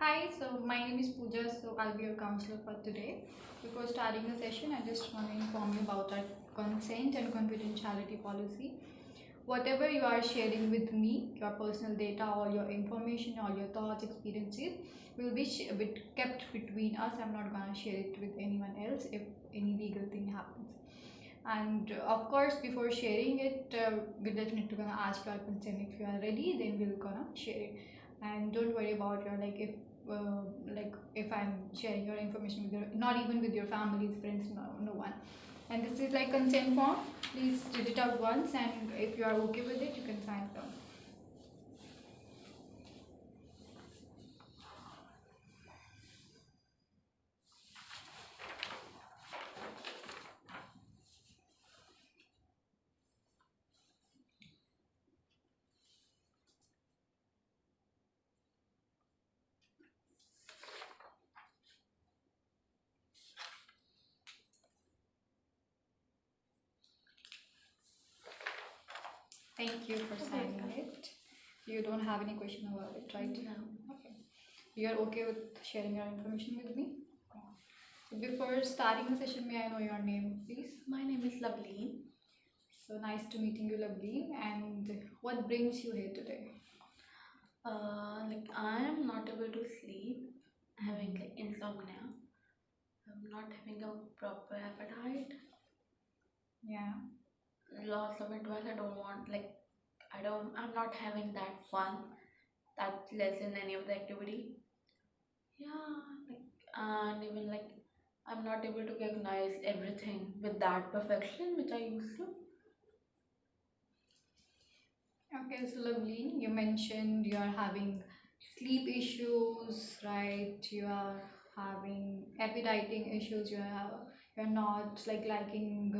Hi, so my name is Pooja, so I'll be your counselor for today. Before starting the session, I just want to inform you about our consent and confidentiality policy. Whatever you are sharing with me, your personal data, all your information, all your thoughts, experiences, will be kept between us. I'm not gonna share it with anyone else if any legal thing happens. And of course, before sharing it, we're definitely gonna ask your consent. If you are ready, then we're gonna share it. And don't worry about your like if I'm sharing your information with your, not even with your families, friends, no one. And this is like consent form. Please read it out once, and if you are okay with it, you can sign it down. Thank you for signing it. You don't have any question about it, right? No. Okay. You're okay with sharing your information with me? So before starting the session, may I know your name, please? My name is Lovely. So nice to meeting you, Lovely. And what brings you here today? Like I am not able to sleep, having like insomnia. I'm not having a proper appetite. Yeah. Lots of interest. I don't want like I'm not having that fun. That less in any of the activity. Yeah, like and even like I'm not able to recognize everything with that perfection which I used to. Okay, so Lovely, you mentioned you are having sleep issues, right? You are having appetiting issues. You're not like liking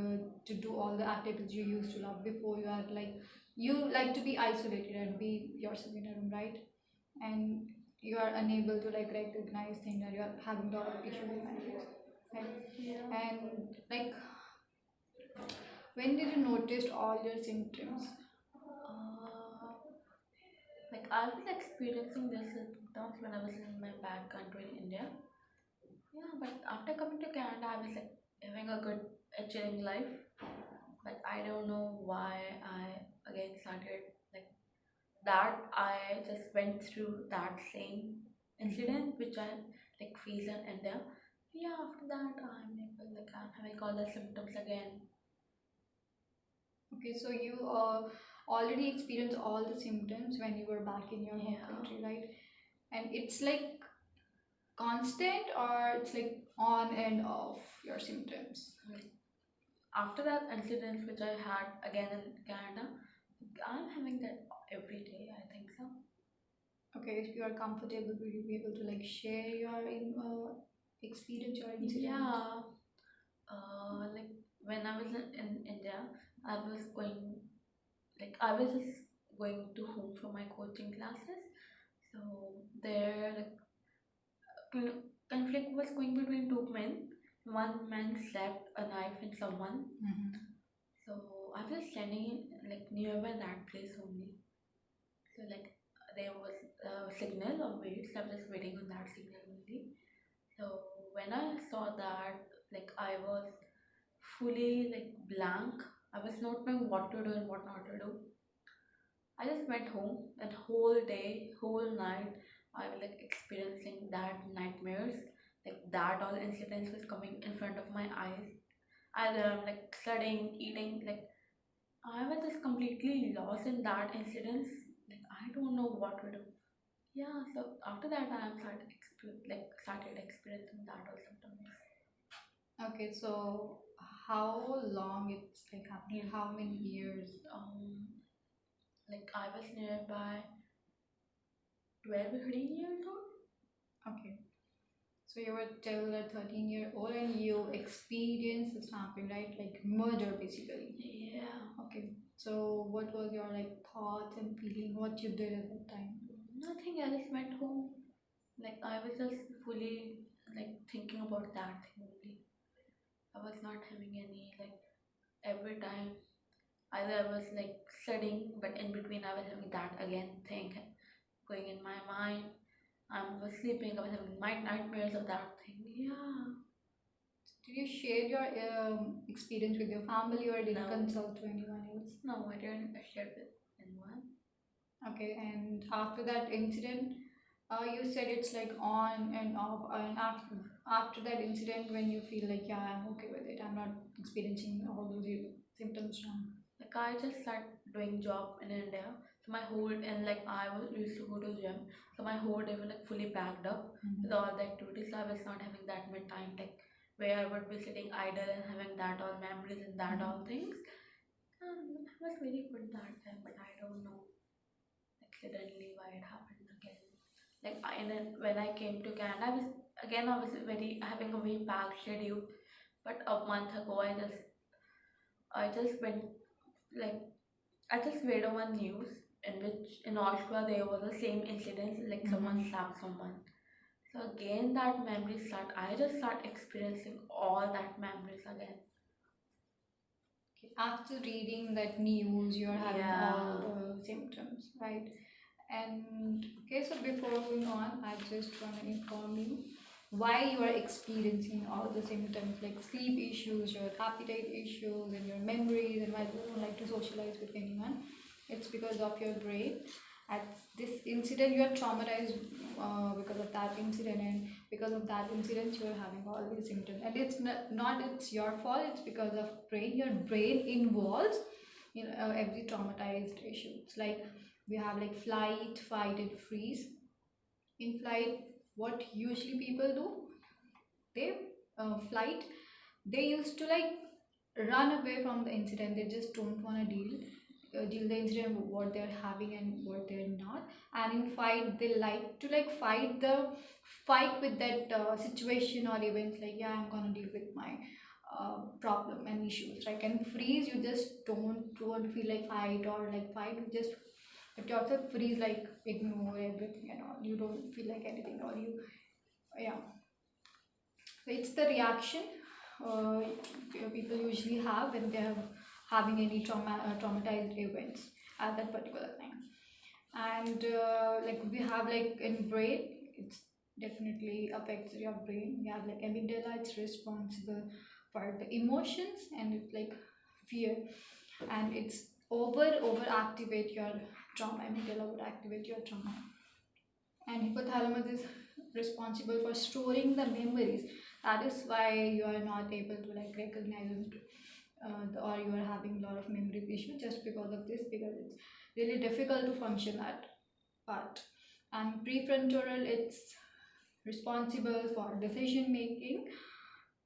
to do all the activities you used to love before. You are like you like to be isolated and be yourself in a room, right? And you are unable to like recognize things that you are having a lot of issues in life, right? Yeah. And like when did you notice all your symptoms? Uh, like I was experiencing this symptoms when I was in my back country in India. Yeah, but after coming to Canada, I was like having a good, a chilling life. But I don't know why I again started like that. I just went through that same incident which I like faced in India. Yeah, after that I'm able like I'm having all the symptoms again. Okay, so you already experienced all the symptoms when you were back in your home Yeah. country, right? And it's like constant or it's like on and off your symptoms? Like, after that incident which I had again in Canada, I'm having that every day. I think so. Okay, if you are comfortable, will you be able to like share your experience, your incident? Yeah. Like when I was in India, I was going I was just going to home from my coaching classes. So there, like, conflict was going between two men. One man slapped a knife in someone. Mm-hmm. So I was standing like nearby that place only. So like there was a signal of wait. So I was just waiting on that signal only. So when I saw that, like I was fully like blank. I was not knowing what to do and what not to do. I just went home and whole day, whole night, I was like experiencing that nightmares. Like that all incidents was coming in front of my eyes. Either I'm like studying, eating, like I was just completely lost in that incidents. Like I don't know what to do. Yeah, so after that I am started experiencing that all symptoms. Okay, so how long it's like happening? How many years? Like I was nearby 12 or 13 years old. Okay. So you were till a 13-year-old and you experienced the stamping, right? Like murder basically. Yeah. Okay. So what was your like thoughts and feeling? What you did at that time? Nothing, I just went home. Like I was just fully like thinking about that thing only. I was not having any like every time either I was like studying but in between I was having that again thing going in my mind I was sleeping, I was having nightmares of that thing. Yeah. Did you share your experience with your family or did you No. consult to anyone else? No, I didn't share with anyone. Okay, and after that incident, you said it's like on and off, and after that incident, when you feel like yeah, I'm okay with it, I'm not experiencing all those symptoms now. Like I just started doing job in India. So my whole and like I was used to go to gym. So my whole day was like fully packed up with all the activities. So I was not having that much time like where I would be sitting idle and having that all memories and that all things. I was very good that time, but I don't know like suddenly why it happened again. Like and then when I came to Canada, I was very having a very packed schedule. But a month ago, I just went like I just read on one news in which in Oshawa there was the same incident like someone slapped someone. So again that memory I just start experiencing all that memories again. After reading that news, you're having all Yeah. the symptoms, right? And okay, so before moving on, I just want to inform you why you are experiencing all the symptoms like sleep issues, your appetite issues, and your memories, and why you don't like to socialize with anyone. It's because of your brain. At this incident, you are traumatized because of that incident, and because of that incident, you are having all these symptoms. And it's not it's your fault. It's because of brain. Your brain involves in every traumatized issue. It's like we have like flight, fight, and freeze. In flight, what usually people do, they flight, they used to like run away from the incident. They just don't want to deal the incident with what they're having and what they're not. And in fight, they like to like fight with that situation or events, like yeah, I'm gonna deal with my problem and issues, right? And freeze, you just don't feel like fight or like fight, you just but you also freeze, like ignore everything and all, you don't feel like anything, or you yeah. So it's the reaction people usually have when they're having any traumatized events at that particular time. And like we have like in brain, it's definitely affects your brain. We have like amygdala, it's responsible for the emotions, and it's like fear, and it's over activate your trauma. Amygdala would activate your trauma, and hypothalamus is responsible for storing the memories. That is why you are not able to like recognize or you are having a lot of memory issues just because of this, because it's really difficult to function that part. And prefrontal, it's responsible for decision making.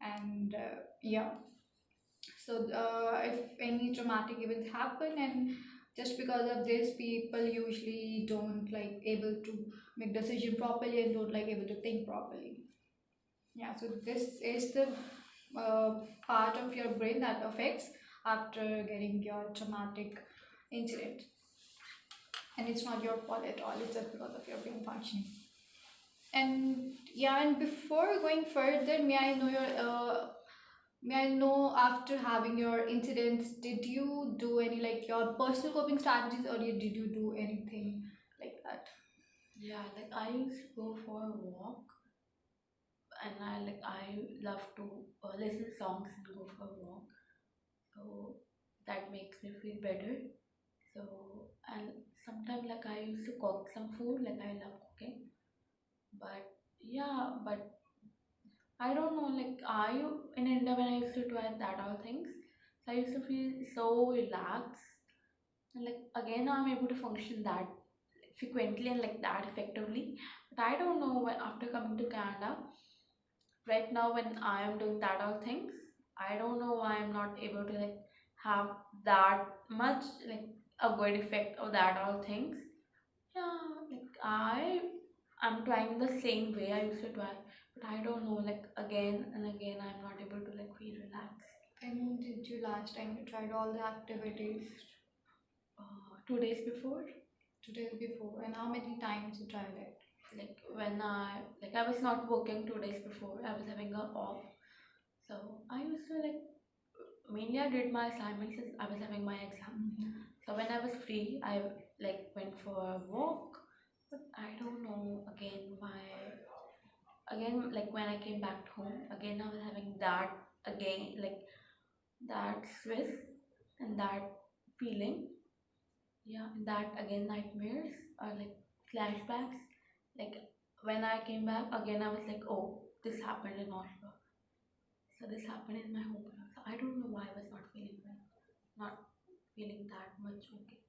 And yeah, so if any traumatic events happen, and just because of this, people usually don't like able to make decision properly and don't like able to think properly. Yeah, so this is the part of your brain that affects after getting your traumatic incident, and it's not your fault at all, it's just because of your brain functioning. And yeah, and before going further, may I know, after having your incidents, did you do any like your personal coping strategies, or did you do anything like that? Yeah, like I used to go for a walk and I love to listen songs and go for a walk. So that makes me feel better. So and sometimes like I used to cook some food, like I love cooking. But yeah, but I don't know, like I in India when I used to try that all things, so I used to feel so relaxed. And like again now I'm able to function that frequently and like that effectively. But I don't know when after coming to Canada, right now when I am doing that all things, I don't know why I'm not able to like have that much like a good effect of that all things. Yeah, like I'm trying the same way I used to try, but I don't know, like again and again I'm not able to like feel relaxed. When did you last time you tried all the activities? 2 days before, 2 days before, and how many times you tried it? like when I was not working 2 days before, I was having a off. So I used to like mainly I did my assignments since I was having my exam. So when I was free, I like went for a walk But I don't know again why. Again, like when I came back home, again I was having that again, like that stress and that feeling. Yeah, and that again nightmares or like flashbacks. Like when I came back again, I was like, oh, this happened in Oslo. So this happened in my hometown. So I don't know why I was not feeling well, not feeling that much okay.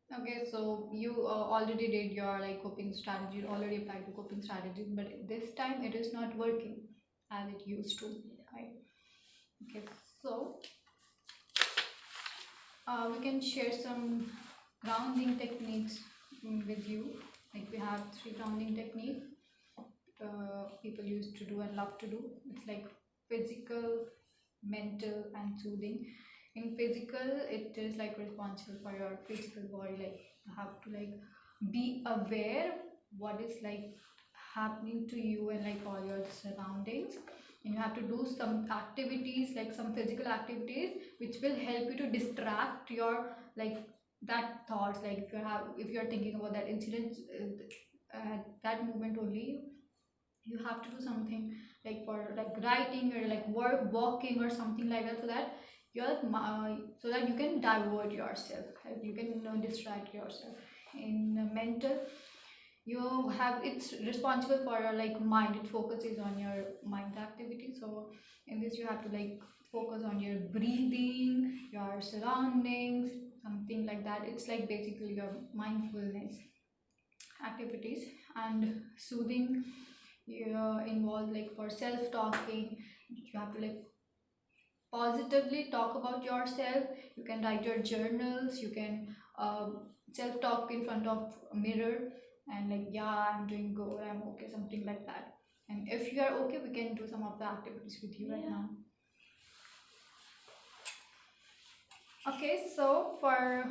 Okay, so you already did your like coping strategy, you already applied to coping strategies, but this time it is not working as it used to, right? Okay, so we can share some grounding techniques with you. Like we have three grounding techniques people used to do and love to do. It's like physical, mental, and soothing. In physical, it is like responsible for your physical body. Like you have to like be aware what is like happening to you and like all your surroundings, and you have to do some activities like some physical activities which will help you to distract your like that thoughts. Like if you're thinking about that incident at that moment only, you have to do something like for like writing or like work walking or something like that, so that so that you can divert yourself, like you can distract yourself. In mental, you have it's responsible for your like mind, it focuses on your mind activity. So in this you have to like focus on your breathing, your surroundings, something like that. It's like basically your mindfulness activities. And soothing involve like for self talking, you have to like positively talk about yourself. You can write your journals, you can self talk in front of a mirror and like, yeah, I'm doing good, I'm okay, something like that. And if you are okay, we can do some of the activities with you right Yeah, now. Okay, so for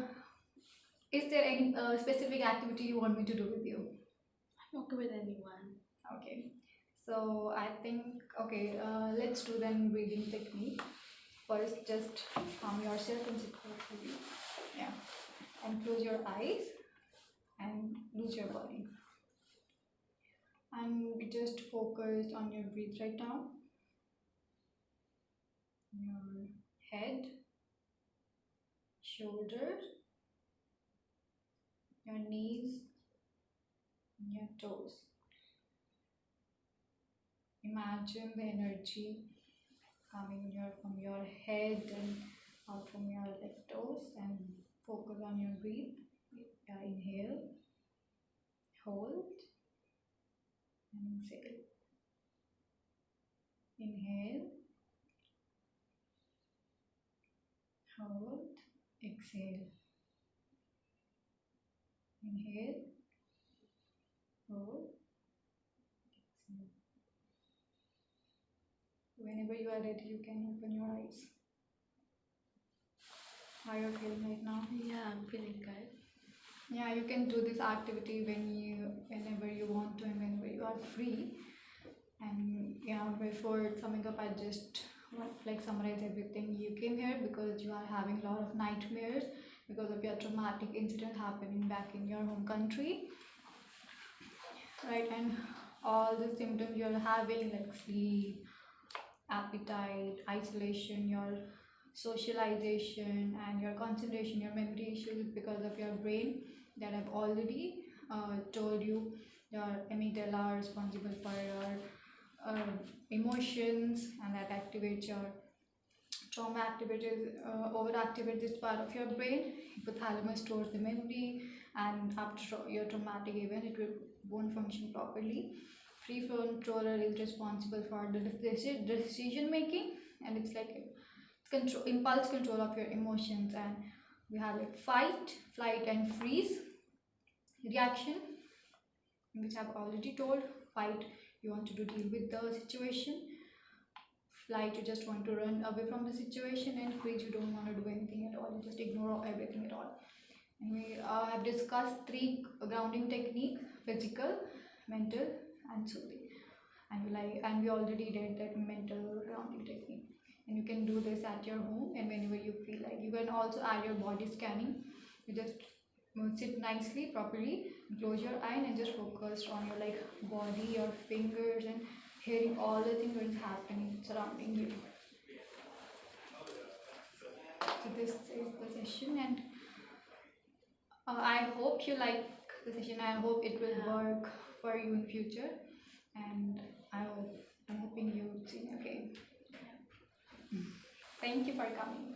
is there any specific activity you want me to do with you? I'm okay with anyone. Okay, so I think, okay, let's do then breathing technique. First, just calm yourself and sit comfortably. Yeah, and close your eyes and lose your body. And be just focused on your breath right now. Your head, shoulders, your knees, and your toes. Imagine the energy coming from your head and out from your like toes, and focus on your breath. Inhale, hold, and exhale. Inhale, hold, exhale. Inhale, hold, exhale. Whenever you are ready, you can open your eyes. How are you feeling right now? Yeah, I'm feeling good. Yeah, you can do this activity whenever you want to and whenever you are free. And yeah, before summing up, I just want to like summarize everything. You came here because you are having a lot of nightmares because of your traumatic incident happening back in your home country, right? And all the symptoms you're having like sleep, appetite, isolation, your socialization, and your concentration, your memory issues because of your brain that I've already told you. Your amygdala are responsible for your emotions, and that activates your trauma, activates overactivates this part of your brain. Hypothalamus stores the memory, and after your traumatic event, it won't function properly. Prefrontal is responsible for the decision making, and it's like control, impulse control of your emotions. And we have like fight, flight, and freeze reaction, which I've already told. Fight, you want to deal with the situation. Flight, you just want to run away from the situation. And freeze, you don't want to do anything at all, you just ignore everything at all. And we have discussed three grounding techniques: physical, mental, and soothing. And we already did that mental grounding technique. And you can do this at your home and whenever you feel like. You can also add your body scanning. You just sit nicely, properly, close your eye and just focus on your like body, your fingers, and hearing all the things that is happening surrounding you. So this is the session, and I hope you like the session. I hope it will work for you in future, and I'm hoping you see. Okay. Thank you for coming.